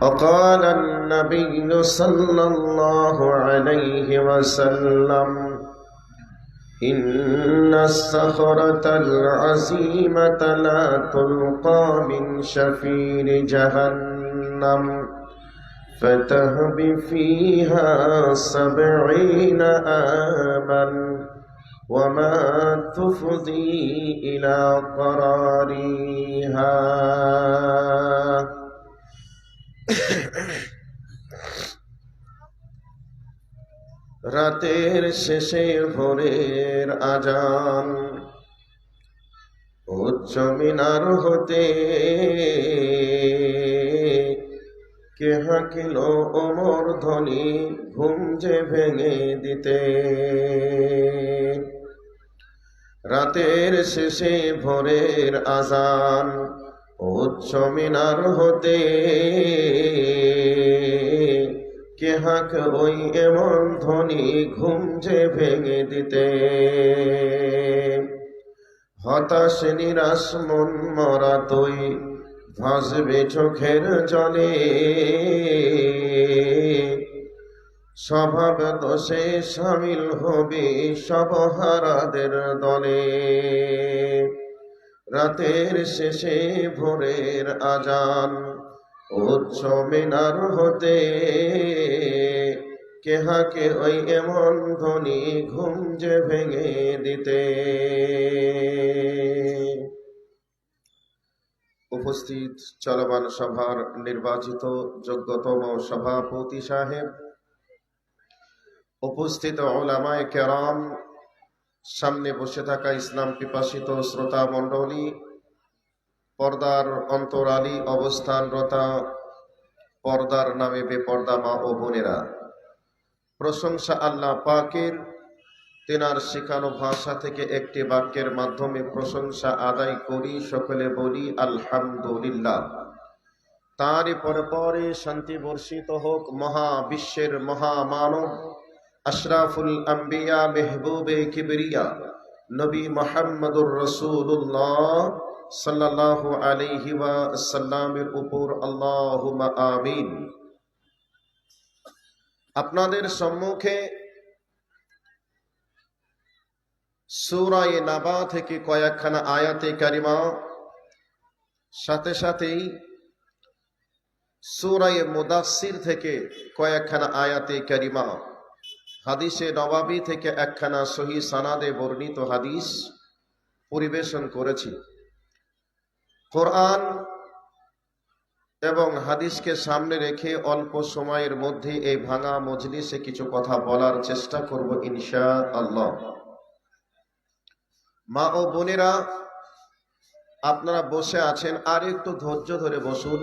وقال النبي صلى الله عليه وسلم إن الصخرة العظيمة لا تلقى من شفير جهنم فتهب فيها 70 عاما وما تفضي إلى قرارها। রাতের শেষে ভোরের আজান উচ্চ মিনার হতে কে হাঁকিল ওমর ধ্বনি ঘুম যে ভেঙে দিতে। রাতের শেষে ভোরের আজান উচ্চ মিনার হতে কে হাঁক ওই এমন ধ্বনি ঘুম যে ভেঙে দিতে। হতাশ নিরাশ মন মরা তুই ভাসবে চোখের জলে, স্বভাব দোষে সামিল হবি সবহারাদের দলে। রাতের শেষে ভোরের আজান উচ্চ মিনার হতে কে হাঁকে ওই এমন ধ্বনি ঘুম যে ভেঙে দিতে। উপস্থিত চলমান সভার নির্বাচিত যোগ্যতম সভাপতি সাহেব, উপস্থিত উলামায়ে কেরাম, সামনে বসে থাকা ইসলাম পিপাসিত শ্রোতা মণ্ডলী, পর্দার অন্তরালী অবস্থানরতা পর্দার নামে বেপর্দা মা ও বোনেরা, প্রশংসা আল্লাহ পাকের। তেনার শেখানো ভাষা থেকে একটি বাক্যের মাধ্যমে প্রশংসা আদায় করি, সকলে বলি আলহামদুলিল্লাহ। তারই পরে শান্তি বর্ষিত হোক মহাবিশ্বের মহামানব আশরাফুল আম্বিয়া মেহবুবে কিবরিয়া নবী মুহাম্মদুর রাসূলুল্লাহ সাল্লাল্লাহু আলাইহি ওয়াসাল্লামের উপর, আল্লাহুম্মা আমিন। আপনাদের সম্মুখে সূরা নাবা থেকে কয়েকখানা আয়াতে কারিমা, সাথে সাথেই সূরা মুদাসসির থেকে কয়েকখানা আয়াতে কারিমা, হাদিসে নবাবী থেকে একখানা সহিহ সানাদে বর্ণিত হাদিস পরিবেশন করেছি। কোরআন এবং হাদিসকে সামনে রেখে অল্প সময়ের মধ্যে এই ভাঙা মজলিসে কিছু কথা বলার চেষ্টা করব ইনশাআল্লাহ। মা ও বোনেরা, আপনারা বসে আছেন, আর একটু ধৈর্য ধরে বসুন।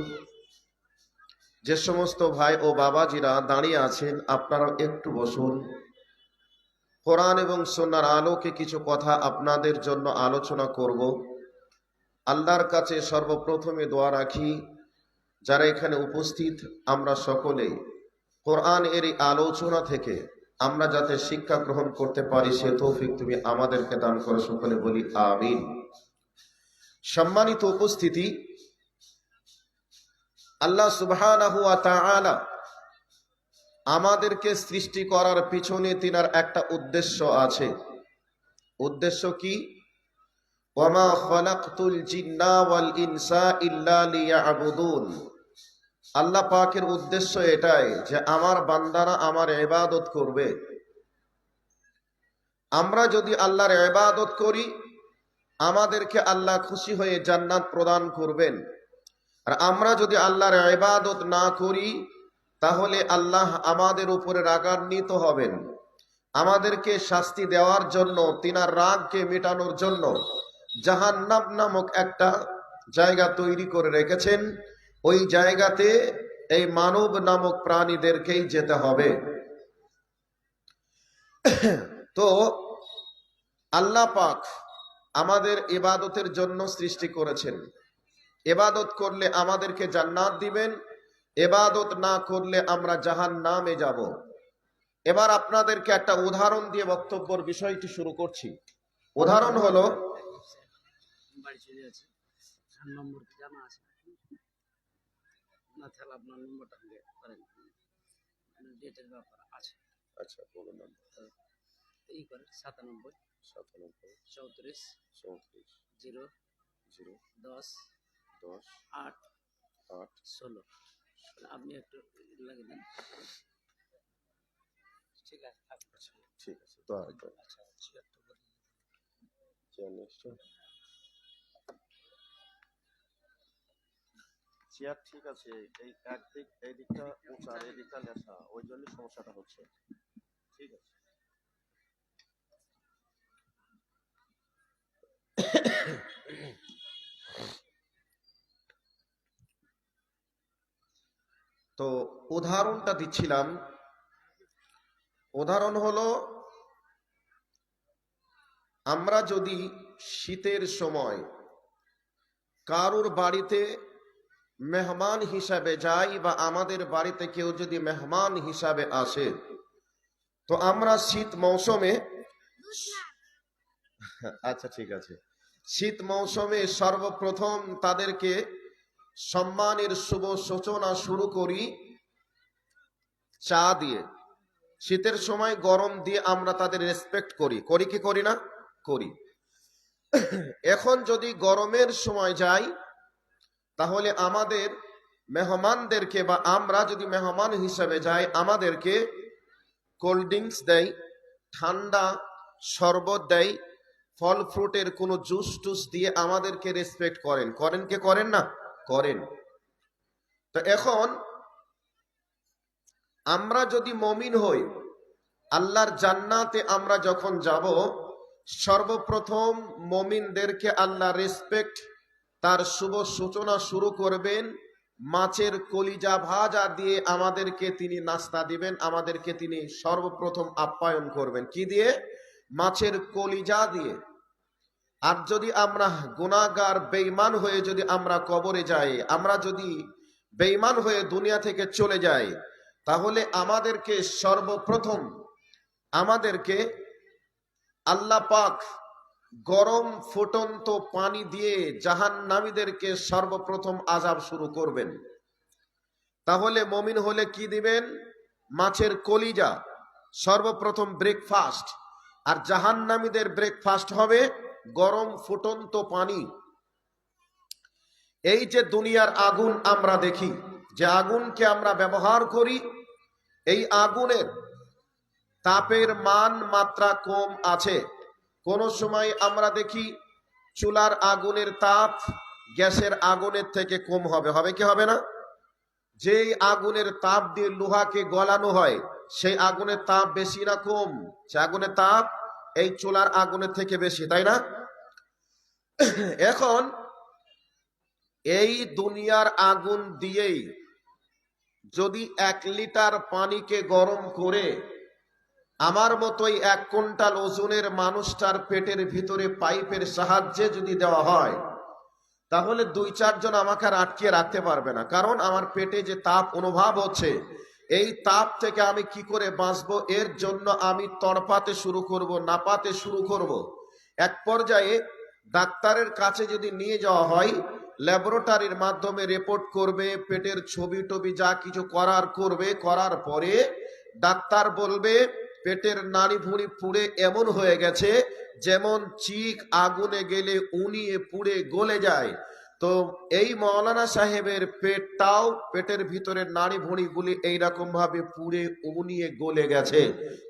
যে সমস্ত ভাই ও বাবাজিরা দাঁড়িয়ে আছেন, আপনারাও একটু বসুন। কোরআন এবং সুন্নাহর আলোকে কিছু কথা আপনাদের জন্য আলোচনা করব। আল্লাহর কাছে সর্বপ্রথমে দোয়া রাখি, যারা এখানে উপস্থিত আমরা সকলে কোরআন এর আলোচনা থেকে আমরা যাতে শিক্ষা গ্রহণ করতে পারি সে তৌফিক তুমি আমাদেরকে দান করো, সকলে বলি আমিন। সম্মানিত উপস্থিতি, আল্লাহ সুবহানাহু ওয়া তাআলা আমাদেরকে সৃষ্টি করার পিছনে তিনার একটা উদ্দেশ্য আছে। উদ্দেশ্য কি? ওয়ামা খালাকতুল জিন্না ওয়াল ইনসা ইল্লা লিয়াবুদুন। আল্লাহ পাকের উদ্দেশ্য এটাই যে আমার বান্দারা আমার ইবাদত করবে। আমরা যদি আল্লাহর ইবাদত করি, আমাদেরকে আল্লাহ খুশি হয়ে জান্নাত প্রদান করবেন। আর আমরা যদি আল্লাহর ইবাদত না করি, তাহলে আল্লাহ আমাদের উপরে রাগান্বিত হবেন। আমাদেরকে শাস্তি দেওয়ার জন্য, তিনার রাগকে মেটানোর জন্য জাহান্নাম নামক একটা জায়গা তৈরি করে রেখেছেন। ওই জায়গাতে এই মানব নামক প্রাণীদেরকেই যেতে হবে। তো আল্লাহ পাক আমাদের ইবাদতের জন্য সৃষ্টি করেছেন। ইবাদত করলে আমাদেরকে জান্নাত দিবেন, ইবাদত না করলে আমরা জাহান্নামে যাব। এবার আপনাদেরকে একটা উদাহরণ দিয়ে বক্তব্যের বিষয়টি শুরু করছি। উদাহরণ হলো, বাসার নম্বর কি জানা আছে না? তাহলে আপনার নম্বরটা দিয়ে করেন, ডেটের ব্যাপার আছে। আচ্ছা বলুন নাম্বার। তো এই করেন 97 97 34 34 0 0 10 10 8 8 16। আপনি একটু লাগিয়ে দেন। ঠিক আছে, আচ্ছা ঠিক আছে তো আর আচ্ছা 76 চেয়ার ঠিক আছে, এই একদিক এই দিকটা উঁচা আর এই দিকটা লেসা, ওই জন্য সমস্যাটা হচ্ছে। ঠিক আছে। তো উদাহরণটা দিচ্ছিলাম, উদাহরণ হলো আমরা যদি শীতের সময় কারুর বাড়িতে মেহমান হিসাবে যাই বা আমাদের বাড়িতে কেউ যদি মেহমান হিসাবে আসে, তো আমরা শীত মৌসুমে, আচ্ছা ঠিক আছে, শীত মৌসুমে সর্বপ্রথম তাদেরকে সম্মানের শুভ সূচনা শুরু করি চা দিয়ে। শীতের সময় গরম দিয়ে আমরা তাদের রেসপেক্ট করি, করি কি করি না? করি। এখন যদি গরমের সময় যাই, তাহলে আমাদের মেহমানদেরকে বা আমরা যদি মেহমান হিসেবে যাই, আমাদেরকে কোল্ড ড্রিঙ্কস দেয়, ঠান্ডা শরবত দেয়, ফল ফ্রুটের কোনো জুস টুস দিয়ে আমাদেরকে রেসপেক্ট করেন। করেন কে করেন না? করেন। তো এখন আমরা যদি মমিন হই, আল্লাহর জান্নাতে আমরা যখন যাব, সর্বপ্রথম মমিনদেরকে আল্লাহ রেসপেক্ট তার শুভ সূচনা শুরু করবেন মাছের কলিজা ভাজা দিয়ে। আমাদেরকে তিনি নাস্তা দিবেন, আমাদেরকে তিনি সর্বপ্রথম আপ্যায়ন করবেন কি দিয়ে? মাছের কলিজা দিয়ে। আর যদি আমরা গুনাহগার বেঈমান হয়ে যদি আমরা কবরে যাই, আমরা যদি বেঈমান হয়ে দুনিয়া থেকে চলে যাই, তাহলে আমাদেরকে সর্বপ্রথম আমাদেরকে আল্লাহ পাক গরম ফুটন্ত পানি দিয়ে জাহান্নামীদেরকে সর্বপ্রথম আযাব শুরু করবেন। তাহলে মুমিন হলে কি দিবেন? মাছের কলিজা, সর্বপ্রথম ব্রেকফাস্ট। আর জাহান্নামীদের ব্রেকফাস্ট হবে গরম ফুটন্ত পানি। এই যে দুনিয়ার আগুন আমরা দেখি, যে আগুনকে আমরা ব্যবহার করি, এই আগুনের তাপের মান মাত্রা কম আছে। কোন সময় আমরা দেখি চুলার আগুনের তাপ গ্যাসের আগুনের থেকে কম হবে, হবে কি হবে না? যেই আগুনের তাপ দিয়ে লোহাকে গলানো হয়, সেই আগুনের তাপ বেশি না কম? সে আগুনের তাপ এই চুলার আগুনের থেকে বেশি, তাই না? এখন এই দুনিয়ার আগুন দিয়েই যদি 1 লিটার পানিকে গরম করে আমার মতোই 1 কুইন্টাল ওজনের মানুষটার পেটের ভিতরে পাইপের সাহায্যে যদি দেওয়া হয়, তাহলে 2-4 জন আমাকে আর আটকে রাখতে পারবে না। কারণ আমার পেটে যে তাপ অনুভব হচ্ছে, এই তাপ থেকে আমি কি করে বাঁচবো, এর জন্য আমি তড়পাতে শুরু করব, নাপাতে শুরু করব। এক পর্যায়ে ডাক্তারের কাছে যদি নিয়ে যাওয়া হয়, ল্যাবরেটরির মাধ্যমে রিপোর্ট করবে, পেটের ছবি টবি যা কিছু করার করবে, করার পরে ডাক্তার বলবে পেটের নাড়ি ভুঁড়ি পুড়ে এমন হয়ে গেছে যেমন চিক আগুনে গেলে উনিয়ে পুড়ে গলে যায়। তো এই মৌলানা সাহেবের পেটটাও, পেটের ভিতরের নাড়ি ভুঁড়ি গুলি এইরকম ভাবে পুড়ে উনিয়ে গলে গেছে।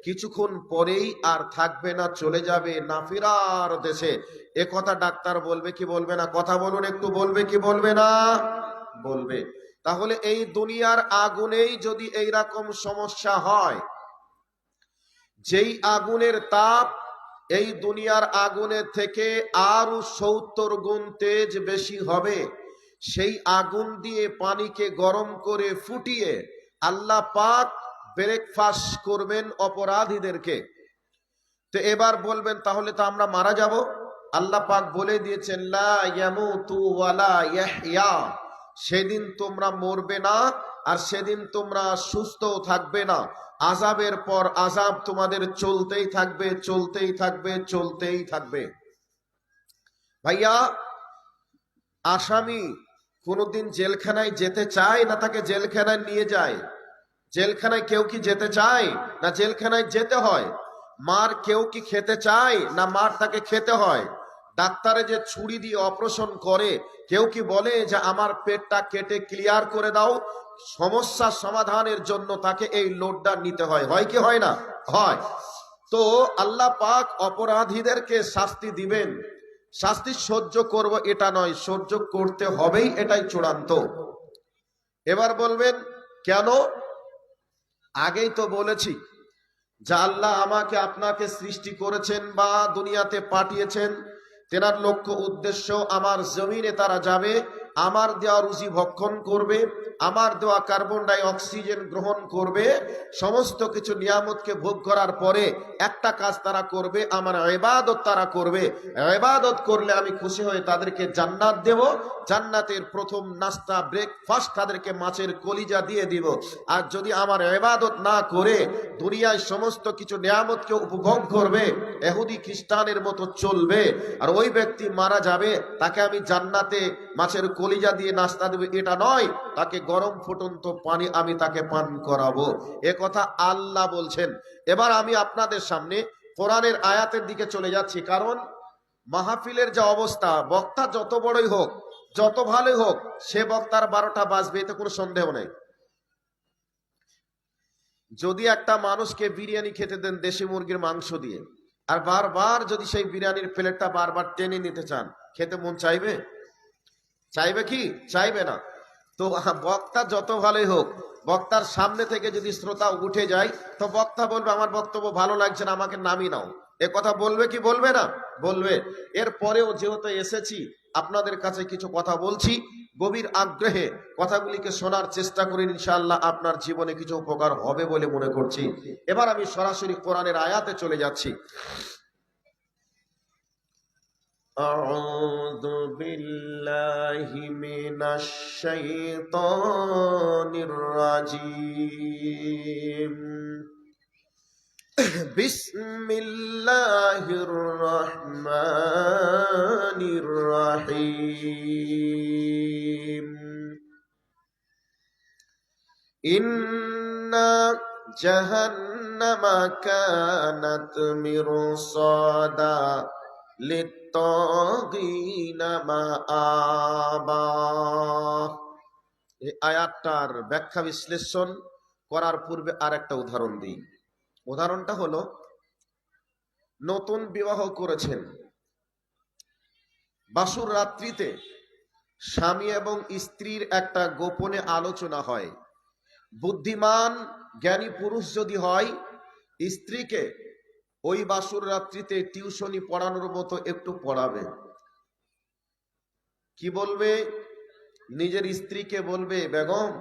কিছুক্ষণ পরেই আর থাকবে না, চলে যাবে নাফিরার দেশে। এ কথা ডাক্তার বলবে কি বলবে না? কথা বলুন একটু, বলবে কি বলবে না? বলবে। তাহলে এই দুনিয়ার আগুনেই যদি এইরকম সমস্যা হয়, যেই আগুনের তাপ এই দুনিয়ার আগুনের থেকে আরো 70 গুণ তেজ বেশি হবে, সেই আগুন দিয়ে পানিকে গরম করে ফুটিয়ে আল্লাহ পাক ব্রেকফাস্ট করবেন অপরাধীদেরকে। তো এবার বলবেন তাহলে তো আমরা মারা যাব। আল্লাহ পাক বলে দিয়েছেন লা ইয়ামুতু ওয়ালা ইয়াহইয়া, সেদিন তোমরা মরবে না আর সেদিন তোমরা সুস্থও থাকবে না। আযাবের পর আযাব তোমাদের চলতেই থাকবে, চলতেই থাকবে, চলতেই থাকবে। ভাইয়া, আসামি কোনোদিন জেলখানায় যেতে চায় না তাকে জেলখানায় নিয়ে যায়? জেলখানায় কেউ কি যেতে চায় না জেলখানায় যেতে হয়? মার কেউ কি খেতে চায় না মার তাকে খেতে হয়? ডাক্তারে যে ছুরি দিয়ে অপারেশন করে কেউ কি বলে যে আমার পেটটা কেটে ক্লিয়ার করে দাও? সমস্যা সমাধানের জন্য তাকে এই লোডটা নিতে হয়, হয় কি হয় না? হয়। তো আল্লাহ পাক অপরাধীদেরকে শাস্তি দিবেন, শাস্তি সহ্য করব এটা নয়, সহ্য করতে হবেই, এটাই চূড়ান্ত। এবার বলবেন কেন? আগেই তো বলেছি যে আল্লাহ আমাকে আপনাকে সৃষ্টি করেছেন বা দুনিয়াতে পাঠিয়েছেন, তেনার লক্ষ্য উদ্দেশ্য আমার জমিনে তারা যাবে, আমার দেওয়া রুজি ভক্ষণ করবে, আমার দেওয়া কার্বন ডাই অক্সিজেন গ্রহণ করবে, সমস্ত কিছু নিয়ামতকে ভোগ করার পরে একটা কাজ তারা করবে, আমার ইবাদত তারা করবে। ইবাদত করলে আমি খুশি হয়ে তাদেরকে জান্নাত দেব। জান্নাতের প্রথম নাস্তা ব্রেকফাস্ট তাদেরকে মাছের কলিজা দিয়ে দিব। আর যদি আমার ইবাদত না করে দুনিয়ায় সমস্ত কিছু নিয়ামতকে উপভোগ করবে, ইহুদি খ্রিস্টানের মতো চলবে, আর ওই ব্যক্তি মারা যাবে, তাকে আমি জান্নাতে মাছের কলিজা দিয়ে নাস্তা দেব এটা নয়, তাকে গরম ফুটন্ত পানি আমি তাকে পান করাবো। এ কথা আল্লাহ বলছেন। এবার আমি আপনাদের সামনে কোরআনের আয়াতের দিকে চলে যাচ্ছি, কারণ মাহফিলের যে অবস্থা, বক্তা যত বড়ই হোক, যত ভালোই হোক, সে বক্তার 12টা বাজবে, এতে কোনো সন্দেহ নেই। যদি একটা মানুষকে বিরিয়ানি খেতে দেন দেশি মুরগির মাংস দিয়ে, আর বারবার যদি সেই বিরিয়ানির প্লেটটা বারবার টেনে নিতে চান, খেতে মন চাইবে? চাইবে কি? চাইবে না। তো বক্তা যত ভালোই হোক, বক্তার সামনে থেকে যদি শ্রোতা উঠে যায়, তো বক্তা বলবে আমার বক্তব্য ভালো লাগছে না, আমাকে নামিয়ে নাও। এ কথা বলবে কি বলবে না? বলবে। এরপরেও যেহেতু এসেছি আপনাদের কাছে কিছু কথা বলছি, গভীর আগ্রহে কথাগুলিকে শোনার চেষ্টা করি, ইনশাআল্লাহ আপনার জীবনে কিছু উপকার হবে বলে মনে করছি। এবার আমি সরাসরি কোরআনের আয়াতে চলে যাচ্ছি। أعوذ بالله من الشيطان الرجيم بسم الله الرحمن الرحيم إن جهنم كانت مرصادا লিত্তাগিনা মাআবা। এই আয়াতটার ব্যাখ্যা বিশ্লেষণ করার পূর্বে আর একটা উদাহরণ দিই। উদাহরণটা হলো, নতুন বিবাহ করেছেন, বাসর রাত্রিতে স্বামী এবং স্ত্রীর একটা গোপনে আলোচনা হয়। বুদ্ধিমান জ্ঞানী পুরুষ যদি হয়, স্ত্রীকে ওই বাসর রাত্রিতে টিউশনি পড়ানোর মতো একটু পড়াবে। কি বলবে? নিজের স্ত্রীকে বলবে, বেগম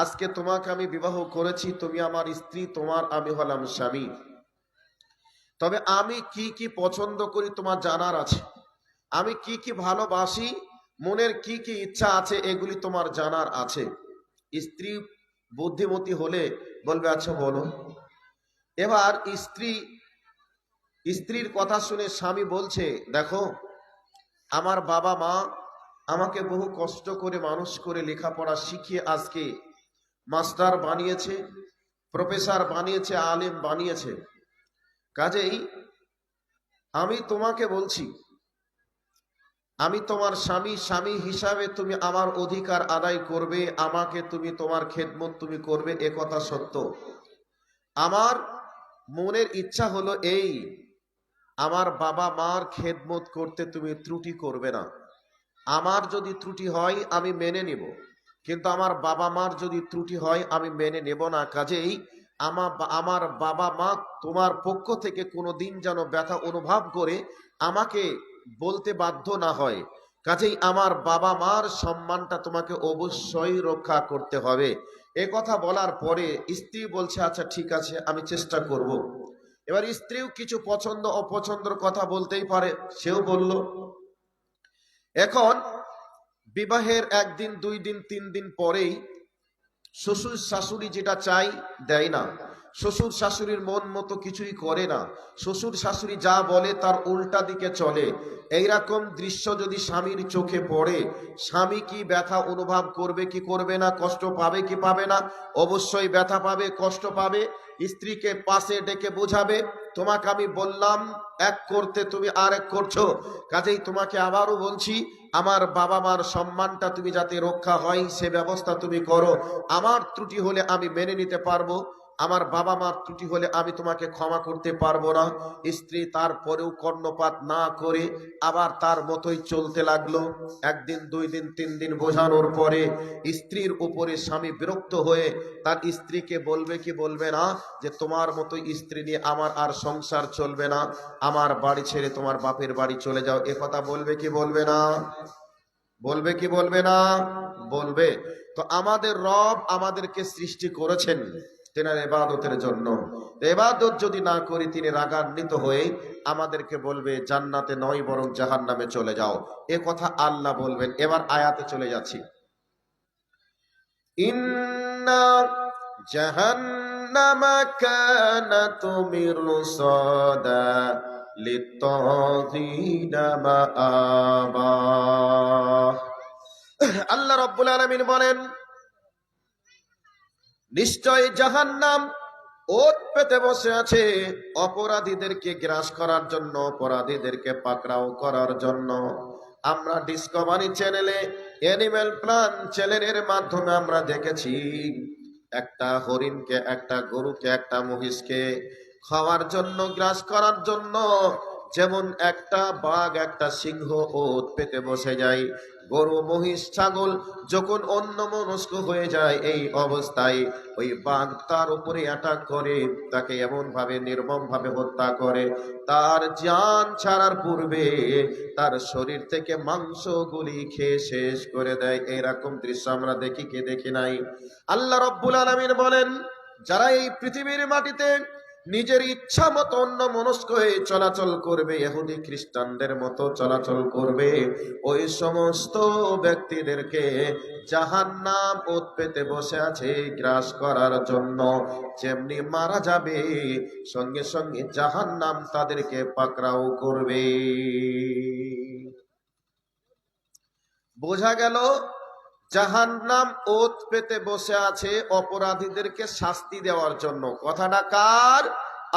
আজকে তোমাকে আমি বিবাহ করেছি, তুমি আমার স্ত্রী, তোমার আমি হলাম স্বামী। তবে আমি কি কি পছন্দ করি তোমার জানার আছে, আমি কি কি ভালোবাসি, মনের কি কি ইচ্ছা আছে, এগুলি তোমার জানার আছে। স্ত্রী বুদ্ধিমতী হলে বলবে আচ্ছা বলো। এবার স্ত্রীর কথা শুনে স্বামী বলছে, দেখো আমার বাবা মা আমাকে বহু কষ্ট করে মানুষ করে লেখাপড়া শিখিয়ে আজকে মাস্টার বানিয়েছে, প্রফেসর বানিয়েছে, আলেম বানিয়েছে। কাজেই আমি তোমাকে বলছি, আমি তোমার স্বামী, স্বামী হিসাবে তুমি আমার অধিকার আদায় করবে, আমাকে তুমি তোমার খেদমত তুমি করবে, এ কথা সত্য। আমার মনের ইচ্ছা হলো এই, আমার বাবা মার খেদমত করতে তুমি ত্রুটি করবে না। আমার যদি ত্রুটি হয় আমি মেনে নেব, কিন্তু আমার বাবা মার যদি ত্রুটি হয় আমি মেনে নেব না। কাজেই আমার বাবা মা তোমার পক্ষ থেকে কোনো দিন যেন ব্যথা অনুভব করে আমাকে বলতে বাধ্য না হয়। কাজেই আমার বাবা মার সম্মানটা তোমাকে অবশ্যই রক্ষা করতে হবে। এ কথা বলার পরে স্ত্রী বলছে আচ্ছা ঠিক আছে, আমি চেষ্টা করব। এবার স্ত্রীও কিছু পছন্দ অপছন্দের কথা বলতেই পারে, সেও বলল। এখন বিবাহের 1 দিন 2 দিন 3 দিন পরেই শ্বশুর শাশুড়ি যেটা চাই দেয় না, শ্বশুর শাশুড়ির মন মতো কিছুই করে না, শ্বশুর শাশুড়ি যা বলে তার উল্টা দিকে চলে। এইরকম দৃশ্য যদি স্বামীর চোখে পড়ে, স্বামী কি ব্যথা অনুভব করবে কি করবে না, কষ্ট পাবে কি পাবে না? অবশ্যই ব্যথা পাবে, কষ্ট পাবে। স্ত্রীকে পাশে ডেকে বোঝাবে, তোমাকে আমি বললাম এক করতে, তুমি আর এক করছো, কাজেই তোমাকে আবারও বলছি আমার বাবা মার সম্মানটা তুমি যাতে রক্ষা হয় সে ব্যবস্থা তুমি করো। আমার ত্রুটি হলে আমি মেনে নিতে পারবো, আমার বাবা মার ত্রুটি হলে আমি তোমাকে ক্ষমা করতে পারবো না। স্ত্রী তারপরেও কর্ণপাত না করে আবার তার মতোই চলতে লাগলো। একদিন, 2 দিন, 3 দিন বোঝানোর পরে স্ত্রীর উপরে স্বামী বিরক্ত হয়ে তার স্ত্রীকে বলবে কি বলবে না যে তোমার মতো স্ত্রী নিয়ে আমার আর সংসার চলবে না, আমার বাড়ি ছেড়ে তোমার বাপের বাড়ি চলে যাও। এ কথা বলবে কি বলবে না? বলবে কি বলবে না? বলবে। তো আমাদের রব আমাদেরকে সৃষ্টি করেছেন তেনার ইবাদতের জন্য। ইবাদত যদি না করি তিনি রাগান্বিত হয়ে আমাদেরকে বলবে জান্নাতে নয় বরং জাহান্নামে চলে যাও। এ কথা আল্লাহ বলবেন। এবার আয়াতে চলে যাচ্ছি। ইন্না জাহান্নামা কানাত মিরসাদা লিত্তাগিনা মাআবা। আল্লাহ রাব্বুল আলামিন বলেন নিশ্চয় জাহান্নাম ওত পেতে বসে আছে অপরাধীদেরকে গ্রাস করার জন্য, অপরাধীদেরকে পাকড়াও করার জন্য। আমরা ডিসকভারি চ্যানেলে, অ্যানিম্যাল প্ল্যান চ্যানেলের মাধ্যমে আমরা দেখেছি একটা হরিণকে, একটা গরুকে, একটা মহিষকে খাওয়ার জন্য, গ্রাস করার জন্য যেমন একটা বাঘ, একটা সিংহ ওত পেতে বসে যায়, গরু, মহিষ, ছাগল যখন অন্যমনস্ক হয়ে যায় এই অবস্থায় ওই বাঘ তার উপরে অ্যাটাক করে, তাকে এমন ভাবে নির্মম ভাবে হত্যা করে, তার জান ছাড়ার পূর্বে তার শরীর থেকে মাংসগুলি খেয়ে শেষ করে দেয়। এরকম দৃশ্য আমরা দেখি কে দেখি নাই? আল্লাহ রাব্বুল আলামিন বলেন যারা এই পৃথিবীর মাটিতে নিজের ইচ্ছা মতো অন্য মনস্ক হয়ে চলাচল করবে, ইহুদি খ্রিস্টানদের মতো চলাচল করবে, ওই সমস্ত ব্যক্তিদেরকে জাহান্নাম ওত পেতে বসে আছে গ্রাস করার জন্য। যেমনি মারা যাবে সঙ্গে সঙ্গে জাহান্নাম তাদেরকে পাকড়াও করবে। বোঝা গেল জাহান্নাম ওত পেতে বসে আছে অপরাধীদেরকে শাস্তি দেওয়ার জন্য। কথাটা কার?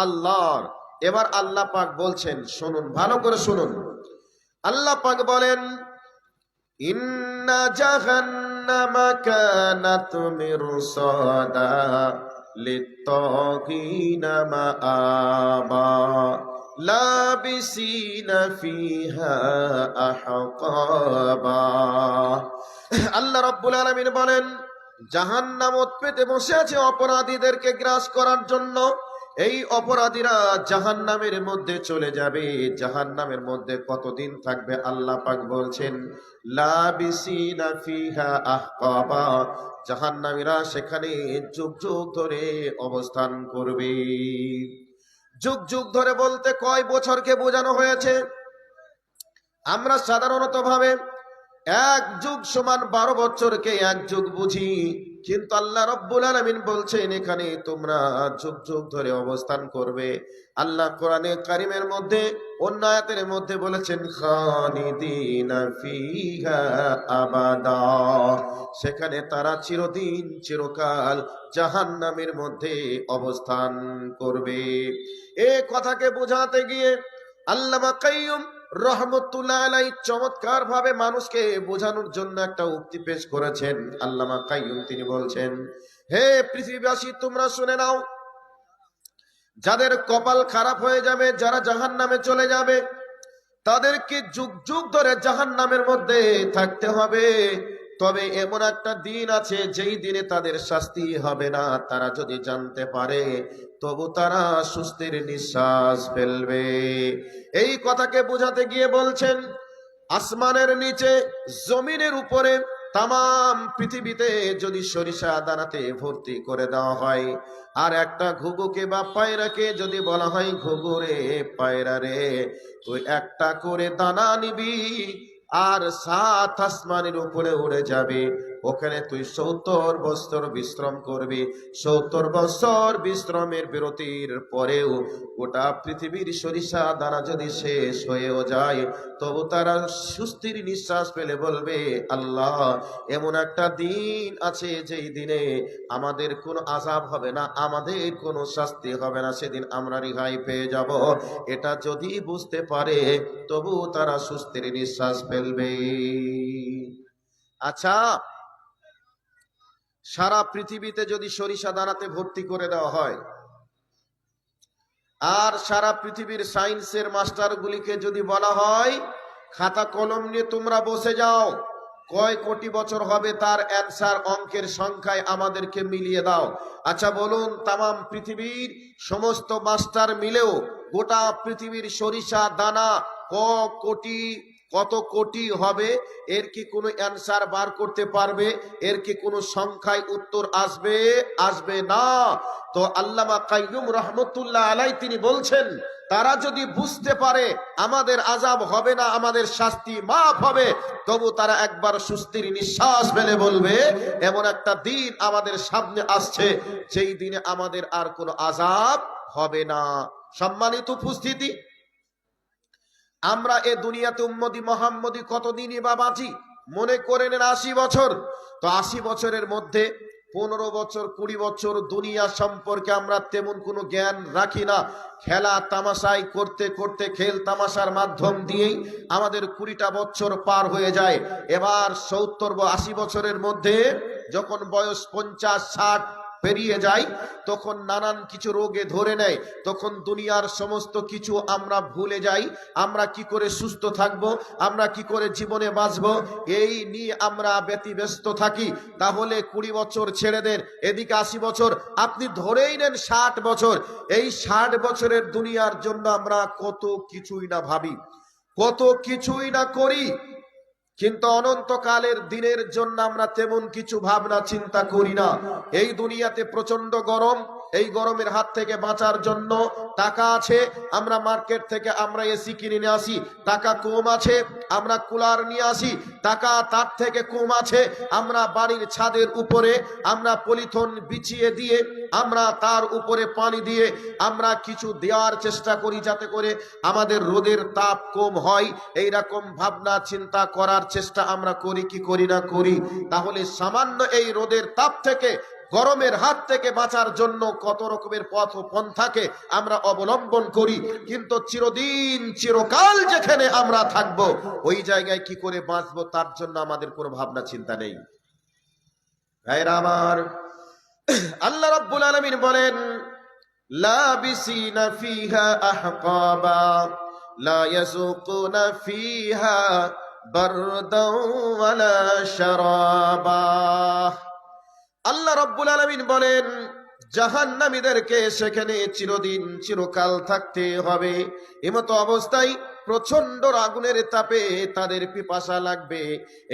আল্লাহর। এবার আল্লাহ পাক বলছেন, শুনুন, ভালো করে শুনুন। আল্লাহ পাক বলেন ইন্না জাহান্নামা কানাত মিরসাদা লিত্তাগিনা মাআবা লাবিসিনা ফিহা আহকাবা। আল্লাহ রাব্বুল আলামিন বলেন জাহান্নাম ওত পেতে বসে আছে অপরাধীদেরকে গ্রাস করার জন্য। এই অপরাধীরা জাহান্নামের মধ্যে চলে যাবে। জাহান্নামের মধ্যে কতদিন থাকবে? আল্লাহ পাক বলছেন লাবিসিনা ফিহা আহকাবা, জাহান্নামীরা সেখানে যুগ যুগ ধরে অবস্থান করবে। যুগ যুগ ধরে বলতে কয় বছরকে বোঝানো হয়েছে? আমরা সাধারণত ভাবে 1 যুগ সমান 12 বছরকে 1 যুগ বুঝি, কিন্তু আল্লাহ রাব্বুল আলামিন বলছেন এখানে তোমরা যুগ যুগ ধরে অবস্থান করবে। আল্লাহ কোরআনে কারিমের মধ্যে অন্য আয়াতের মধ্যে বলেছেন খালিদিনা ফিহা আবাদা, সেখানে তারা চিরদিন চিরকাল জাহান্নামের মধ্যে অবস্থান করবে। এই কথাকে বোঝাতে গিয়ে আল্লামা কাইয়ুম রহমতুল্লাহ আলাইহি চমৎকার ভাবে মানুষকে বোঝানোর জন্য একটা উক্তি পেশ করেছেন। আল্লামা কাইয়ুম তিনি বলছেন, হে পৃথিবীবাসী তোমরা শুনে নাও, যাদের কপাল খারাপ হয়ে যাবে, যারা জাহান্নামে চলে যাবে, তাদেরকে যুগ যুগ ধরে জাহান্নামের মধ্যে থাকতে হবে। তবে এমন একটা দিন আছে যেই দিনে তাদের শাস্তি হবে না। তারা যদি জানতে পারে তবু তারা স্বস্তির নিঃশ্বাস ফেলবে। এই কথাকে বোঝাতে গিয়ে বলছেন আসমানের নিচে, জমিনের উপরে, তামাম পৃথিবীতে যদি সরিষা দানাতে ভর্তি করে দেওয়া হয়, আর একটা ঘুঘুকে বা পায়রাকে যদি বলা হয় ঘুঘুরে, পায়রা রে, তুই একটা করে দানা নিবি আর 7 আসমানের উপরে উড়ে যাবে, ওখানে তুই 70 বছর বিশ্রাম করবি। 70 বছর বিশ্রামের বিরতির পরেও গোটা পৃথিবীর সরিষা দানা যদি শেষ হয়েও যায়, তবু তারা সুস্থির নিঃশ্বাস ফেলে বলবে, আল্লাহ, এমন একটা দিন আছে যেই দিনে আমাদের কোনো আযাব হবে না, আমাদের কোনো শাস্তি হবে না, সেদিন আমরা রেহাই পেয়ে যাব। এটা যদি বুঝতে পারে তবু তারা সুস্থির নিঃশ্বাস ফেলবে। আচ্ছা, সারা পৃথিবীতে যদি সরিষা দানাতে ভর্তি করে দেওয়া হয়, আর সারা পৃথিবীর সায়েন্সের মাস্টারগুলিকে যদি বলা হয় খাতা কলম নিয়ে তোমরা বসে যাও, কয় কোটি বছর হবে তার অ্যান্সার অঙ্কের সংখ্যায় আমাদেরকে মিলিয়ে দাও। আচ্ছা বলুন, তামাম পৃথিবীর সমস্ত মাস্টার মিলেও গোটা পৃথিবীর সরিষা দানা কত কোটি হবে, এর কি কোনো অ্যান্সার বার করতে পারবে? এর কি কোনো সংখ্যায় উত্তর আসবে? আসবে না। তো আল্লামা কাইয়ুম রহমতুল্লাহ আলাই তিনি বলছেন, তারা যদি বুঝতে পারে আমাদের আযাব হবে না, আমাদের শাস্তি মাফ হবে, তবু তারা একবার সুস্থির নিঃশ্বাস ফেলে বলবে, এমন একটা দিন আমাদের সামনে আসছে যেই দিনে আমাদের আর কোনো আযাব হবে না। সম্মানিত উপস্থিতি, আমরা এ দুনিয়াতে উম্মতি মুহাম্মদি কতদিনই বা বাঁচি? মনে করে নেন 80 বছর। তো 80 বছরের মধ্যে 15 বছর 20 বছর দুনিয়া সম্পর্কে আমরা তেমন কোনো জ্ঞান রাখি না। খেলা তামাশাই করতে করতে, খেল তামাশার মাধ্যম দিয়েই আমাদের 20টা বছর পার হয়ে যায়। এবার 70-80 বছরের মধ্যে যখন বয়স 50-60 পেরিয়ে যায়, তখন নানান কিছু রোগে ধরে নেয়, তখন দুনিয়ার সমস্ত কিছু আমরা ভুলে যাই। আমরা কি করে সুস্থ থাকব, আমরা কি করে জীবনে বাঁচব, এই নিয়ে আমরা ব্যতিব্যস্ত থাকি। তাহলে 20 বছর ছেড়ে দেন, এদিকে 80 বছর, আপনি ধরেই নেন 60 বছর। এই 60 বছরের দুনিয়ার জন্য আমরা কত কিছুই না ভাবি, কত কিছুই না করি, কিন্তু অনন্তকালের দিনের জন্য আমরা তেমন কিছু ভাবনা চিন্তা করি না। এই দুনিয়াতে প্রচন্ড গরম, এই গরমের হাত থেকে বাঁচার জন্য টাকা আছে, আমরা মার্কেট থেকে আমরা এসি কিনে নিয়ে আসি। টাকা কম আছে, আমরা কুলার নিয়ে আসি। টাকা তার থেকে কম আছে, আমরা বাড়ির ছাদের উপরে আমরা পলিথিন বিছিয়ে দিয়ে, আমরা তার উপরে পানি দিয়ে আমরা কিছু দেওয়ার চেষ্টা করি, যাতে করে আমাদের রোদের তাপ কম হয়। এই রকম ভাবনা চিন্তা করার চেষ্টা আমরা করি কি করি না? করি। তাহলে সামান্য এই রোদের তাপ থেকে, গরমের হাত থেকে বাঁচার জন্য কত রকমের পথ ও পন্থাকে আমরা অবলম্বন করি, কিন্তু চিরদিন চিরকাল যেখানে আমরা থাকব, ওই জায়গায় কি করে বাঁচবো তার জন্য আমাদের কোনো ভাবনা চিন্তা নেই। ভাইরা আমার, আল্লাহ রাব্বুল আলামিন বলেন, লাবিসিনা ফিহা আহকাবা লা ইয়াযুকুনা ফিহা বারদাও ওয়ালা শারাবা। আল্লাহ রাব্বুল আলামিন বলেন, জাহান্নামীদেরকে সেখানে চিরদিন চিরকাল থাকতে হবে। এমতো অবস্থায় প্রচন্ড আগুনের তাপে তাদের পিপাসা লাগবে।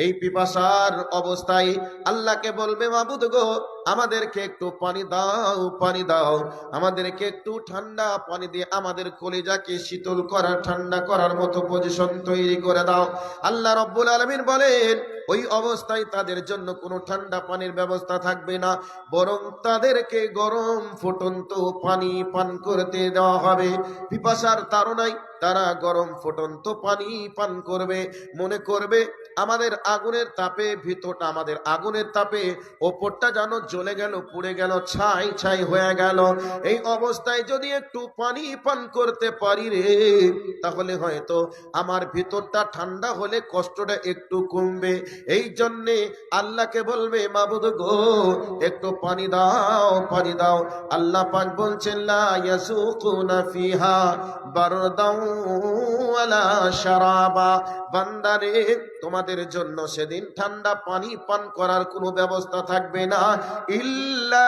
এই পিপাসার অবস্থায় আল্লাহকে বলবে, মাবুদ গো, আমাদেরকে একটু পানি দাও, পানি দাও, আমাদেরকে একটু ঠান্ডা পানি দিয়ে আমাদের কলিজাকে শীতল করার, ঠান্ডা করার মতো পজিশন তৈরি করে দাও। আল্লাহ রাব্বুল আলামিন বলেন, ওই অবস্থায় তাদের জন্য কোনো ঠান্ডা পানির ব্যবস্থা থাকবে না, বরং তাদেরকে গরম ফুটন্ত পানি পান করতে দেওয়া হবে। পিপাসার তাড়নায় তারা গরম ফুটন্ত পানি পান করবে, মনে করবে আমাদের আগুনের তাপে ভিতরটা, আমাদের আগুনের তাপে ওপরটা যেন জ্বলে গেল, পুড়ে গেল, ছাই ছাই হয়ে গেল। এই অবস্থায় যদি একটু পানি পান করতে পারি রে, তাহলে হয়তো আমার ভিতরটা ঠান্ডা হলে কষ্টটা একটু কমবে। এই জন্যে আল্লাহকে বলবে, মাবুদ গো, একটু পানি দাও, পানি দাও। আল্লাহ পাক বলছেন, লা ইয়াসুকুনা ফিহা বারদাও ওয়ালা শারাবা। বান্দারে, তোমাদের জন্য সেদিন ঠান্ডা পানি পান করার কোনো ব্যবস্থা থাকবে না, ইল্লা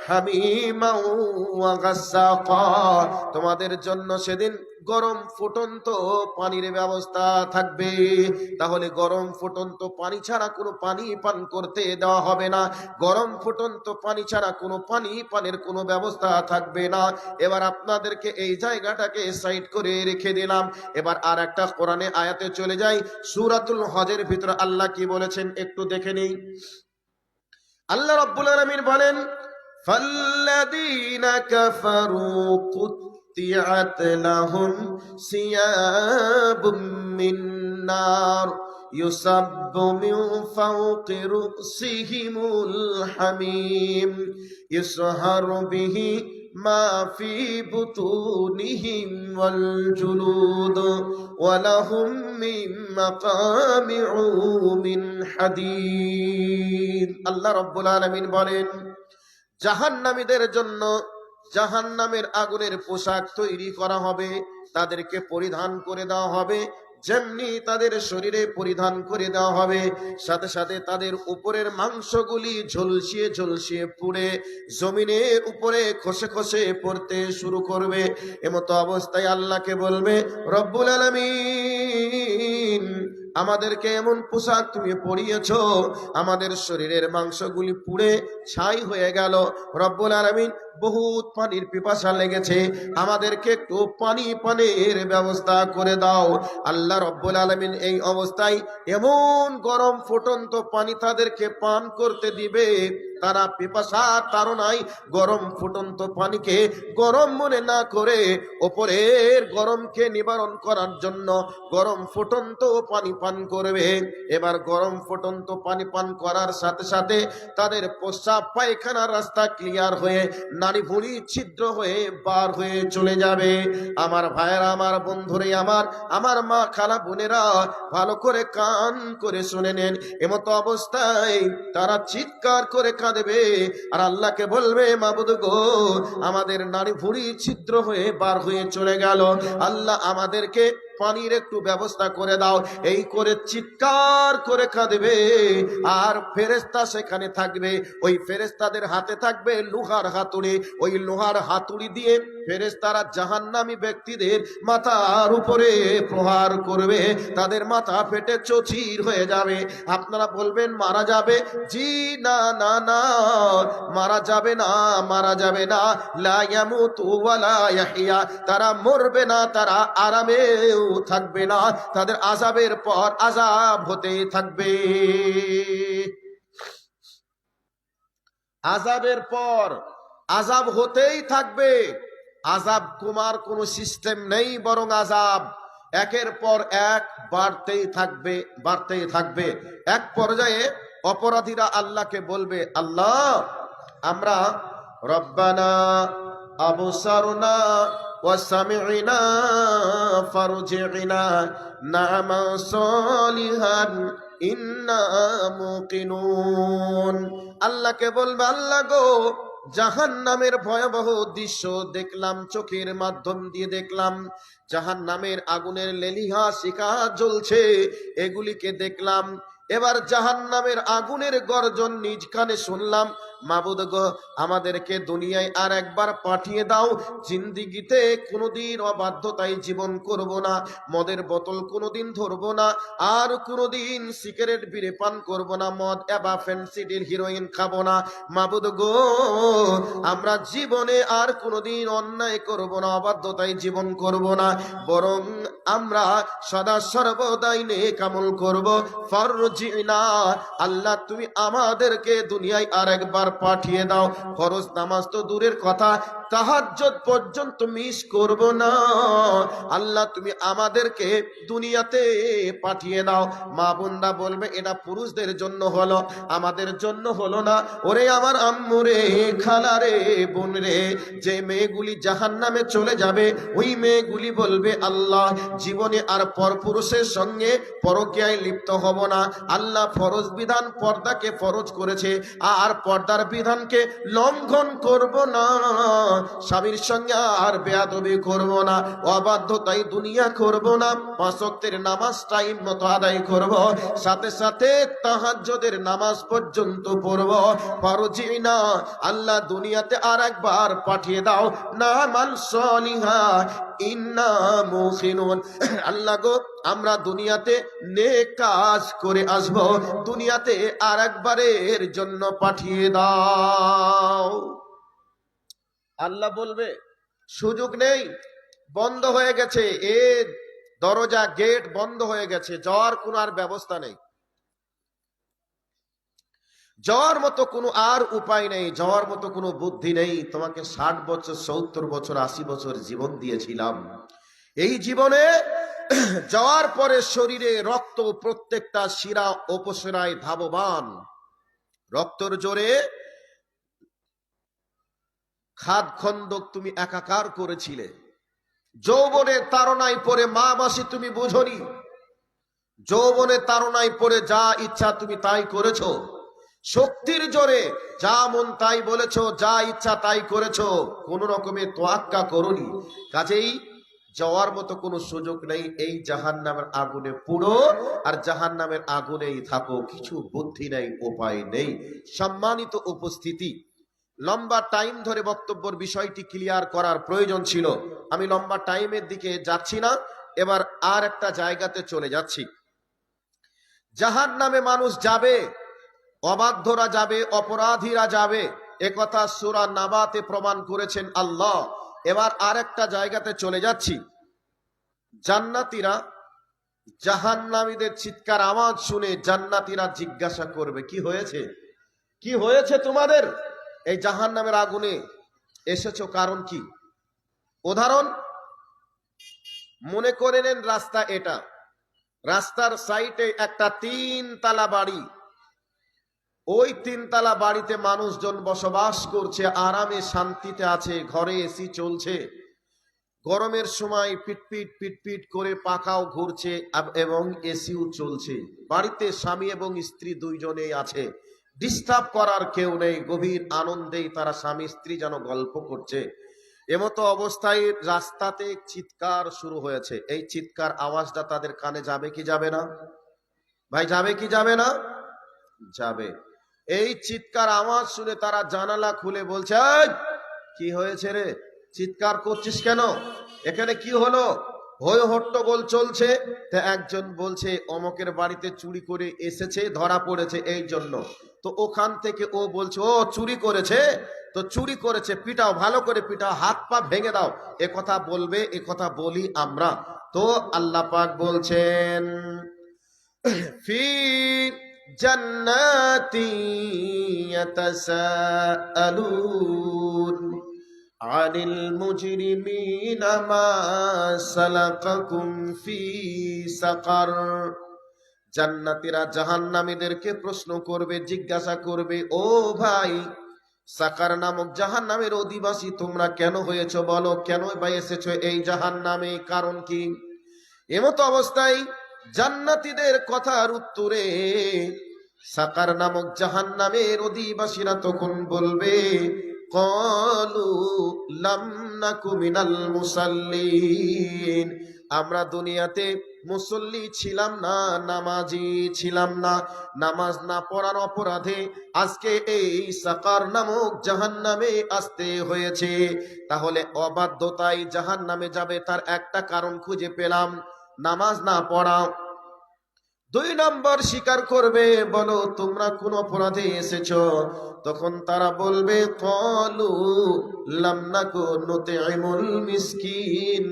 হামিমা ওয়া গাসসাকা। তোমাদের জন্য সেদিন গরম ফুটন্ত পানির ব্যবস্থা থাকবে। তাহলে গরম ফুটন্ত পানি ছাড়া কোনো পানি পান করতে দেওয়া হবে না, গরম ফুটন্ত পানি ছাড়া কোনো পানি পানের কোনো ব্যবস্থা থাকবে না। এবার আপনাদেরকে এই জায়গাটাকে সাইড করে রেখে দিলাম। এবার আর একটা কোরআনে আয়াতে চলে যাই। সূরাতুল হজের ভিতরে আল্লাহ কি বলেছেন একটু দেখে নেই। আল্লাহ রাব্বুল আলামিন বলেন, ফাল্লাযীনা কাফারু কুত্তিআত লাহুম সিয়াবুম মিন নার ইউসাব্বু মিন ফাওqi রুসিহিমুল হামীম ইসহারু বিহি মা ফি বুতুনিহিম ওয়াল জুলুদ ওয়া লাহুম মিন মাকামিউ মিন হাদীদ। আল্লাহ রাব্বুল আলামিন বলেন, জাহান্নামীদের জন্য জাহান্নামের আগুনের পোশাক তৈরি করা হবে, তাদেরকে পরিধান করে দেওয়া হবে, যেমনি তাদের শরীরে পরিধান করে দেওয়া হবে, সাথে সাথে তাদের উপরের মাংসগুলি ঝলসিয়ে ঝলসিয়ে পুড়ে জমিনের উপরে খসে খসে পড়তে শুরু করবে। এমতো অবস্থায় আল্লাহকে বলবে, রব্বুল আলামিন, আমাদেরকে এমন পোশাক তুমি পরিয়েছো, আমাদের শরীরের মাংসগুলি পুড়ে ছাই হয়ে গেল। রব্বুল আলামিন, বহুত পানির পিপাসা লেগেছে, আমাদেরকে একটু পানি পানের ব্যবস্থা করে দাও। আল্লাহ রব্বুল আলামিন এই অবস্থায় এমন গরম ফুটন্ত পানি তাদেরকে পান করতে দিবে, তারা পিপাসার তাড়নায় গরম ফুটন্ত পানিকে গরম মনে না করে ওপরের গরমকে নিবারণ করার জন্য গরম ফুটন্ত পানি পান করবে। এবার গরম ফুটন্ত পানি পান করার সাথে সাথে তাদের প্রস্রাব পায়খানার রাস্তা ক্লিয়ার হয়ে নাড়ি ভুঁড়ি ছিদ্র হয়ে বার হয়ে চলে যাবে। আমার ভাইয়েরা, আমার বন্ধুরে, আমার মা খালা বোনেরা, ভালো করে কান করে শুনে নেন। এমতো অবস্থায় তারা চিৎকার করে কাঁদবে আর আল্লাহকে বলবে, মাবুদ গো, আমাদের নাড়ি ভুঁড়ি ছিদ্র হয়ে বার হয়ে চলে গেল, আল্লাহ আমাদেরকে পানির একটু ব্যবস্থা করে দাও। এই করে চিৎকার করে কাঁদবে। আর ফেরেশতা সেখানে থাকবে, ওই ফেরেশতাদের হাতে থাকবে লোহার হাতুড়ি। ওই লোহার হাতুড়ি দিয়ে ফেরেশতারা জাহান্নামী ব্যক্তিদের মাথার উপরে প্রহার করবে, তাদের মাথা ফেটে চৌচির হয়ে যাবে। আপনারা বলবেন মারা যাবে? জি না না না, মারা যাবে না, মারা যাবে না। লা ইয়ামুতু ওয়া লা ইয়াহইয়া, তারা মরবে না, তারা আরামেও থাকবে না, তাদের আযাবের পর আযাব হতেই থাকবে। আযাবের পর আযাব হতেই থাকবে। আযাব কমার কোনো সিস্টেম নেই, বরং আযাব একের পর এক বাড়তেই থাকবে, বাড়তেই থাকবে। এক পর্যায়ে অপরাধীরা আল্লাহকে বলবে, আল্লাহ, আমরা রব্বানা আবসারনা ওয়াসামি'না ফারজি'না না'মাল সালিহান ইন্না মুকিনুন। আল্লাহকে বলবে, আল্লাহ গো, জাহান্নামের ভয়াবহ দৃশ্য দেখলাম, চোখের মাধ্যম দিয়ে দেখলাম, জাহান্নামের আগুনের লেলিহা শিখা জ্বলছে, এগুলিকে দেখলাম। এবার জাহান্নামের আগুনের গর্জন নিজ কানে শুনলাম। মাবুদ গো, আমাদেরকে দুনিয়ায় আর একবার পাঠিয়ে দাও। জিন্দিগিতে কোনোদিন অবাধ্যতায় জীবন করব না, মদের বোতল কোনোদিন ধরবো না, আর কোনোদিন সিগারেট বিড়ি পান করব না, মদ এবা ফেন্সিডিল হিরোইন খাবো না। মাবুদ গো, আমরা জীবনে আর কোনোদিন অন্যায় করব না, অবাধ্যতায় জীবন করব না, বরং আমরা সদা সর্বদাই নেক আমল করব। ফারজিনা, আল্লাহ তুমি আমাদেরকে দুনিয়ায় আর একবার পাঠিয়ে দাও। ফরজ নামাজ তো দূরের কথা, তাহাজ্জুদ পর্যন্ত মিস করব না। আল্লাহ তুমি আমাদেরকে দুনিয়াতে পাঠিয়ে দাও। মা বোনরা বলবে, এটা পুরুষদের জন্য হলো, আমাদের জন্য হলো না। ওরে আমার আম্মু রে, খালা রে, বোন রে, যে মেয়েগুলি জাহান্নামে চলে যাবে, ওই মেয়েগুলি বলবে, আল্লাহ, জীবনে আর পরপুরুষের সঙ্গে পরকীয়ায় লিপ্ত হব না। আল্লাহ ফরজ বিধান, পর্দাকে ফরজ করেছে, আর পর্দার বিধানকে লঙ্ঘন করব না। স্বামীর সঙ্গে আর বেয়াদবি করব না, অবাধ্যতাই দুনিয়া করব না, 5 ওয়াক্তের নামাজ টাইম মতো আদায় করব, সাথে সাথে তাহাজ্জুদের নামাজ পর্যন্ত পড়ব। ফারজিনা, আল্লাহ দুনিয়াতে আর একবার পাঠিয়ে দাও, না মান সলিহা ইন্না মুখিনুন। আল্লাহ গো, আমরা দুনিয়াতে নেক কাজ করে আসব, দুনিয়াতে আর একবারের জন্য পাঠিয়ে দাও। আল্লাহ বলবে সুযোগ নেই, বন্ধ হয়ে গেছে, এ দরজা গেট বন্ধ হয়ে গেছে, যাওয়ার কোনো আর ব্যবস্থা নেই, যাওয়ার মতো কোনো আর উপায় নেই, যাওয়ার মতো কোনো বুদ্ধি নেই। তোমাকে 60 বছর 70 বছর 80 বছর জীবন দিয়েছিলাম, এই জীবনে যাওয়ার পরে শরীরে রক্ত প্রত্যেকটা শিরা উপশিরায় ধাবমান, রক্তর জোরে খাদ খন্দক তুমি একাকার করেছিলে, যৌবনের তাড়নায় পড়ে মা মাসি তুমি বুঝনি, যৌবনের তাড়নায় পড়ে যা ইচ্ছা তুমি তাই করেছো, শক্তির জোরে যা মন তাই বলেছো, যা ইচ্ছা তাই করেছো, কোন রকমে তোয়াক্কা করনি। কাজেই যাওয়ার মতো কোনো সুযোগ নেই, এই জাহান্নামের আগুনে পুড়ো আর জাহান্নামের আগুনেই থাকো, কিছু বুদ্ধি নেই, উপায় নেই। সম্মানিত উপস্থিতি, লম্বা টাইম ধরে বক্তব্যের বিষয়টি ক্লিয়ার করার প্রয়োজন ছিল, আমি লম্বা টাইমের দিকে যাচ্ছি না, এবার আর একটা জায়গাতে চলে যাচ্ছি। জাহান্নামে মানুষ যাবে, অবাধ্যরা যাবে, অপরাধীরা যাবে, একথা সূরা নাবাতে প্রমাণ করেছেন আল্লাহ। এবার আর একটা জায়গাতে চলে যাচ্ছি। জান্নাতীরা জাহান্নামীদের চিৎকার আওয়াজ শুনে জান্নাতীরা জিজ্ঞাসা করবে, কি হয়েছে, কি হয়েছে তোমাদের, এই জাহান্নামের আগুনে এসেছো কারণ কি? উদাহরণ মনে করে নেন, রাস্তা এটা, রাস্তার সাইডে একটা 3 তলা বাড়ি, ওই 3 তলা বাড়িতে মানুষজন বসবাস করছে, আরামে শান্তিতে আছে, ঘরে এসি চলছে, গরমের সময় পিটপিট পিটপিট করে পাখাও ঘুরছে এবং এসিও চলছে, বাড়িতে স্বামী এবং স্ত্রী দুইজনেই আছে, ডিস্টার্ব করার কেউ নেই, গভীর আনন্দেই তারা স্বামী স্ত্রী যেন গল্প করছে। এমতো অবস্থায় রাস্তাতে চিৎকার শুরু হয়েছে, এই চিৎকার আওয়াজটা তাদের কানে যাবে কি যাবে না? ভাই যাবে কি যাবে না? যাবে। এই চিৎকার আওয়াজ শুনে তারা জানালা খুলে বলছে, এই কি হয়েছে রে, চিৎকার করছিস কেন, এখানে কি হলো, হই হট্টগোল চলছে। তা একজন বলছে অমকের বাড়িতে চুরি করে এসেছে, ধরা পড়েছে এই জন্য। তো ওখান থেকে ও বলছে, ও চুরি করেছে, তো চুরি করেছে, পিটাও, ভালো করে পিটাও, হাত পা ভেঙে দাও, এ কথা বলবে, এ কথা বলি আমরা। তো আল্লাহ পাক বলছেন, ফি জান্নাতি ইয়াতাসাআলুন আনিল মুজরিমিনা মা সালাকাকুম ফি সাকার। জান্নাতীরা জাহান্নামীদেরকে প্রশ্ন করবে, জিজ্ঞাসা করবে, ও ভাই, সাকার নামক জাহান্নামের অধিবাসী তোমরা কেন হয়েছো, বলো কেন বা এসেছো এই জাহান্নামে, কারণ কি? এমতো অবস্থায় জান্নাতীদের কথার উত্তরে সাকার নামক জাহান্নামের অধিবাসীরা তখন বলবে, ক্বালু লাম নাকু মিনাল মুসাল্লিন, আমরা দুনিয়াতে মুসল্লি ছিলাম না, নামাজি ছিলাম না, নামাজ না পড়ার অপরাধে আজকে এই সাকার নামক জাহান্নামে আসতে হয়েছে। তাহলে অবাধ্যতায় জাহান্নামে যাবে, তার একটা কারণ খুঁজে পেলাম, নামাজ না পড়া। 2 নম্বর স্বীকার করবে, বলো তোমরা কোন অপরাধে এসেছো? তখন তারা বলবে, ক্বালু লাম নাকু নুতঈমুল মিসকিন,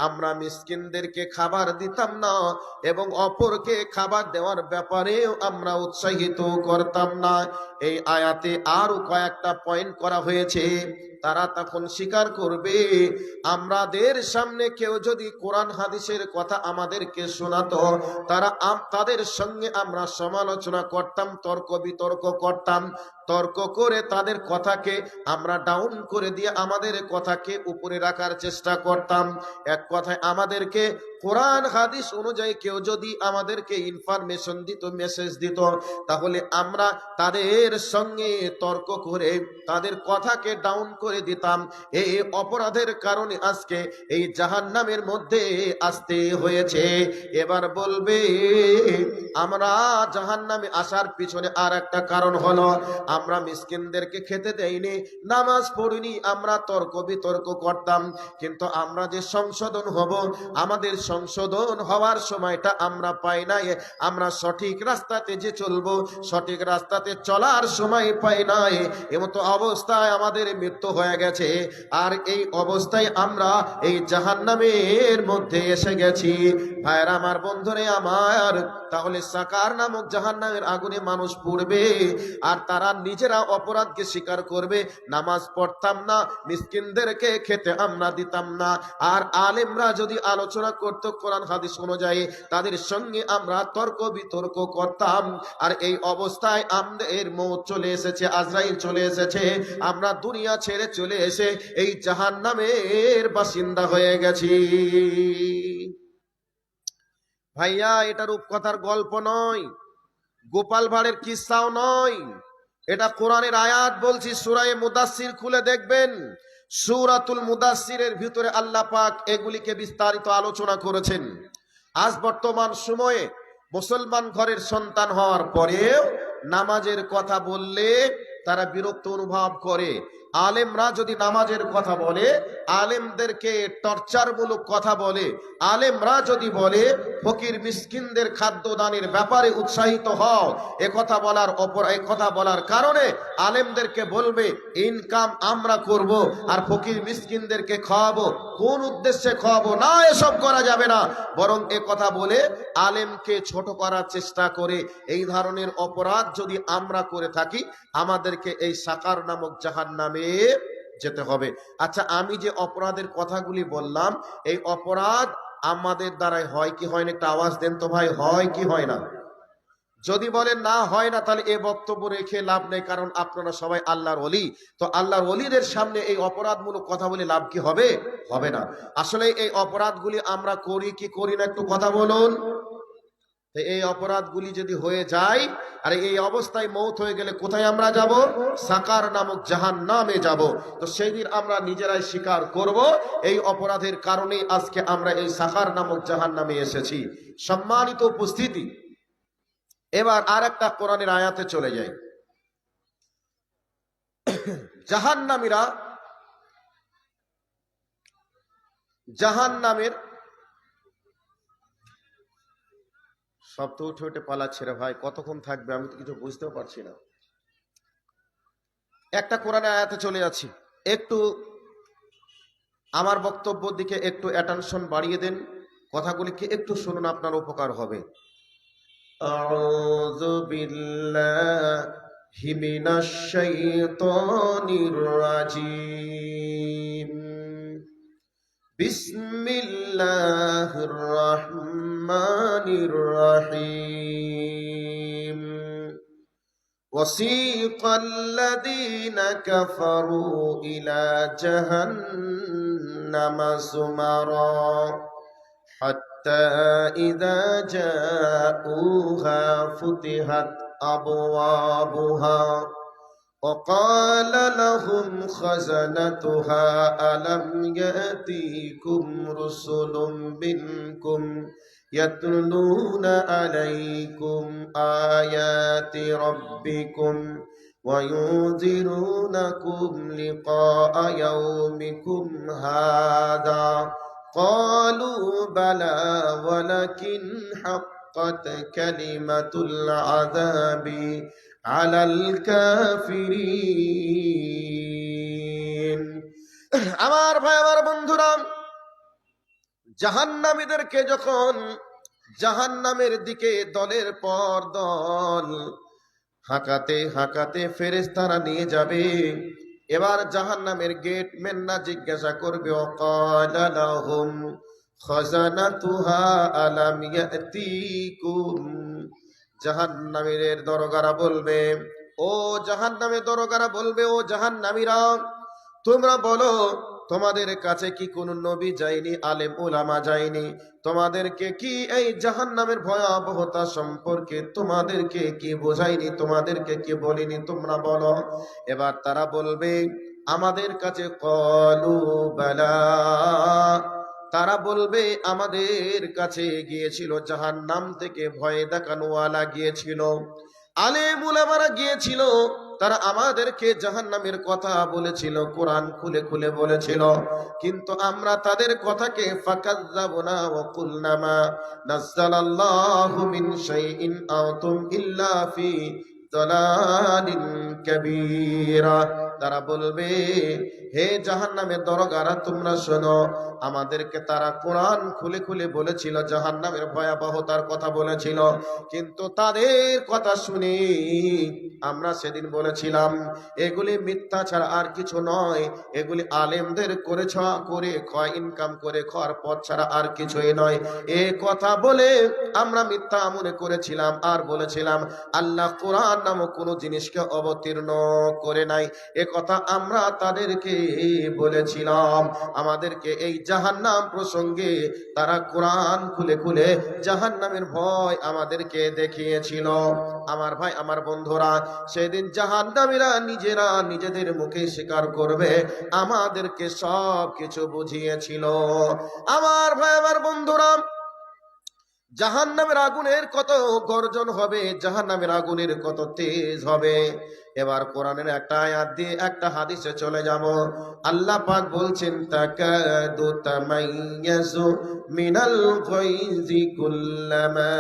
আমরা মিসকিনদেরকে খাবার দিতাম না এবং অপরকে খাবার দেওয়ার ব্যাপারেও আমরা উৎসাহিত করতাম না। এই আয়াতে আরো কয়েকটা পয়েন্ট করা হয়েছে। তারা তখন স্বীকার করবে, আমাদের সামনে কেউ যদি কোরআন হাদিসের কথা আমাদেরকে শোনাতো, তাদের সঙ্গে আমরা সমালোচনা করতাম, তর্ক বিতর্ক করতাম, তর্ক করে তাদের কথাকে আমরা ডাউন করে দিয়ে আমাদের কথাকে উপরে রাখার চেষ্টা করতাম, এক কথায় আমাদেরকে কোরআন হাদিস অনুযায়ী কেউ যদি আমাদেরকে ইনফরমেশন দিত, মেসেজ দিত, তাহলে আমরা তাদের সঙ্গে তর্ক করে তাদের কথাকে ডাউন করে দিতাম। এই অপরাধের কারণে আজকে এই জাহান্নামের মধ্যে আসতে হয়েছে। এবার বলবে আমরা জাহান্নামে আসার পিছনে আর একটা কারণ হলো আমরা মিসকিনদেরকে খেতে দেইনি, নামাজ পড়িনি, আমরা তর্ক বিতর্ক করতাম। কিন্তু আমরা যে সংশোধন হব, আমাদের সংশোধন হওয়ার সময়টা আমরা পাই নাই। আমরা সঠিক রাস্তাতে যে চলবো, সঠিক রাস্তাতে চলার সময় পাই নাই। এমতো অবস্থায় আমাদের মৃত্যু হয়ে গেছে। আর এই অবস্থায় আমরা এই জাহান্নামের মধ্যে এসে গেছি। ভাইরা আমার, বন্ধুরে আমার, তাহলে সাকার নামক জাহান্নামের আগুনে মানুষ পড়বে আর তারা নিজেরা অপরাধকে স্বীকার করবে। নামাজ পড়তাম না, মিসকিনদেরকে খেতে আমরা দিতাম না। আর আলেমরা যদি আলোচনা করত কোরআন হাদিস অনুযায়ী, তাদের সঙ্গে আমরা তর্ক বিতর্ক করতাম। আর এই অবস্থায় আমাদের মৌত চলে এসেছে, আজরাইল চলে এসেছে। আমরা দুনিয়া ছেড়ে চলে এসে এই জাহান্নামের বাসিন্দা হয়ে গেছি। ভাইয়া, এটা রূপকথার গল্প নয়, গোপাল ভাঁড়ের কিস্সাও নয়, এটা কোরআনের আয়াত বলছি। সূরা মুদাসসির খুলে দেখবেন, সূরাতুল মুদাসসিরের ভিতরে আল্লাহ পাক এগুলিকে বিস্তারিত আলোচনা করেছেন। আজ বর্তমান সময়ে মুসলমান ঘরের সন্তান হওয়ার পরেও নামাজের কথা বললে তারা বিরক্ত অনুভব করে। আলেমরা যদি নামাজের কথা বলে, আলেমদেরকে টর্চারমূলক কথা বলে, আলেমরা যদি বলে ফকির মিসকিনদের খাদ্য দানের ব্যাপারে উৎসাহিত হও, এ কথা বলার কারণে আলেমদেরকে বলবে ইনকাম আমরা করব আর ফকির মিসকিনদেরকে খাওয়াবো। কোন উদ্দেশ্যে খাওয়াবো? না, এসব করা যাবে না। বরং এ কথা বলে আলেমকে ছোট করার চেষ্টা করে। এই ধরনের অপরাধ যদি আমরা করে থাকি, আমাদেরকে এই সাকার নামক জাহান্নামে যেতে হবে। আচ্ছা, আমি যে অপরাধের কথাগুলি বললাম, এই অপরাধ আমাদের দ্বারাই হয় কি হয় না? একটা আওয়াজ দেন তো ভাই, হয় কি হয় না? যদি বলেন না হয় না, তাহলে এ বক্তব্য রেখে লাভ নেই, কারণ আপনারা সবাই আল্লাহর ওলি। তো আল্লাহর ওলিদের সামনে এই অপরাধমূলক কথা বলে লাভ কি হবে? হবে না। আসলে এই অপরাধগুলি আমরা করি কি করি না, একটু কথা বলুন। এই অপরাধগুলি যদি হয়ে যায় আর এই অবস্থায় মৌত হয়ে গেলে কোথায় আমরা যাব? সাকার নামক জাহান্নামে যাব। তো সেই দিন আমরা নিজেরাই স্বীকার করব এই অপরাধের কারণে আজকে আমরা এই সাকার নামক জাহান্নামে এসেছি। সম্মানিত উপস্থিতি, এবার আর একটা কোরআনের আয়াতে চলে যাই। জাহান্নামীরা জাহান্নামের সব তো উঠে উঠে পালাচ্ছে রে ভাই, কতক্ষণ থাকবে আমি তো কিছু বুঝতেও পারছি না। একটা কোরআনের আয়াতে চলে যাচ্ছি, একটু আমার বক্তব্যের দিকে একটু অ্যাটেনশন বাড়িয়ে দেন, কথাগুলিকে একটু শুনুন, আপনার উপকার হবে। আউযু বিল্লাহি মিনাশ শাইতানির রাজিম। বিসমিল্লাহির রহমানির রহিম। وسيق الذين كفروا إلى جهنم زمرا حتى إذا جاءوها فتحت أبوابها وقال لهم خزنتها ألم يأتيكم رسل منكم يتلون عليكم آيات ربكم وينذرونكم لقاء يومكم هذا قالوا بلى ولكن حقت كلمة العذاب على الكافرين। আমার ভাই, আমার বন্ধুরা, জাহান্নামীদেরকে যখন জাহান্নামের দিকে দলের পর দল হাঁকাতে হাঁকাতে ফেরেশতারা নিয়ে যাবে, এবার জাহান্নামের গেটম্যানরা জিজ্ঞাসা করবে, ওয়াকালা লাহুম খাজানাতুহা আলাম ইয়াতিকুম। জাহান্নামীদের দরগারা বলবে, ও জাহান্নামের দরগারা বলবে, ও জাহান্নামীরা, তোমরা বলো তোমাদের কাছে কি কোন নবী যায়নি, আলেম উলামা যায়নি? তোমাদেরকে কি এই জাহান্নামের ভয়াবহতা সম্পর্কে তোমাদেরকে কি বোঝায়নি, তোমাদেরকে কি বলিনি? তোমরা বলো। এবার তারা বলবে আমাদের কাছে, ক্বালু বালা, তারা বলবে আমাদের কাছে গিয়েছিল, জাহান্নাম থেকে ভয় দেখানোওয়ালা গিয়েছিল, আলেম উলামারা গিয়েছিল, তারা আমাদেরকে জাহান্নামের কথা বলেছিল, কোরআন খুলে খুলে বলেছিল, কিন্তু আমরা তাদের কথাকে ফাকাযযাবনা ওয়া কুলনা মা নাযালাল্লাহু মিন শাইইন আওতুম ইল্লা ফি দালালিন কাবীরা। তারা বলবে হে জাহান্নামের দরগারা, তোমরা শোনো, আমাদেরকে তারা কোরআন খুলে খুলে বলেছিল, জাহান্নামের ভয়াবহতার কথা বলেছিল, কিন্তু তাদের কথা শুনি আমরা সেদিন বলেছিলাম এগুলি মিথ্যা ছাড়া আর কিছু নয়, এগুলি আলেমদের করে ইনকাম করে খাওয়ার পথ ছাড়া আর কিছুই নয়। এ কথা বলে আমরা মিথ্যা মনে করেছিলাম আর বলেছিলাম আল্লাহ কোরআন নামক কোনো জিনিসকে অবতীর্ণ করে নাই। এ কথা আমরা তাদেরকে বলেছিলাম। আমাদেরকে এই জাহান্নাম প্রসঙ্গে তারা কোরআন খুলে খুলে জাহান্নামের ভয় আমাদেরকে দেখিয়েছিল। আমার ভাই, আমার বন্ধুরা, সেদিন জাহান্নামীরা নিজেরা নিজেদের মুখে স্বীকার করবে আমাদেরকে সব কিছু বুঝিয়েছিল। আমার ভাই, আমার বন্ধুরা, জাহান্নামের আগুনের কত গর্জন হবে, জাহান্নামের আগুনের কত তেজ হবে। এবার কোরআনের একটা আয়াত দিয়ে একটা হাদিসে চলে যাব। আল্লাহ পাক বলছেন তাকাদু তামাইয়াজু মিনাল গায়জি কুল্লামা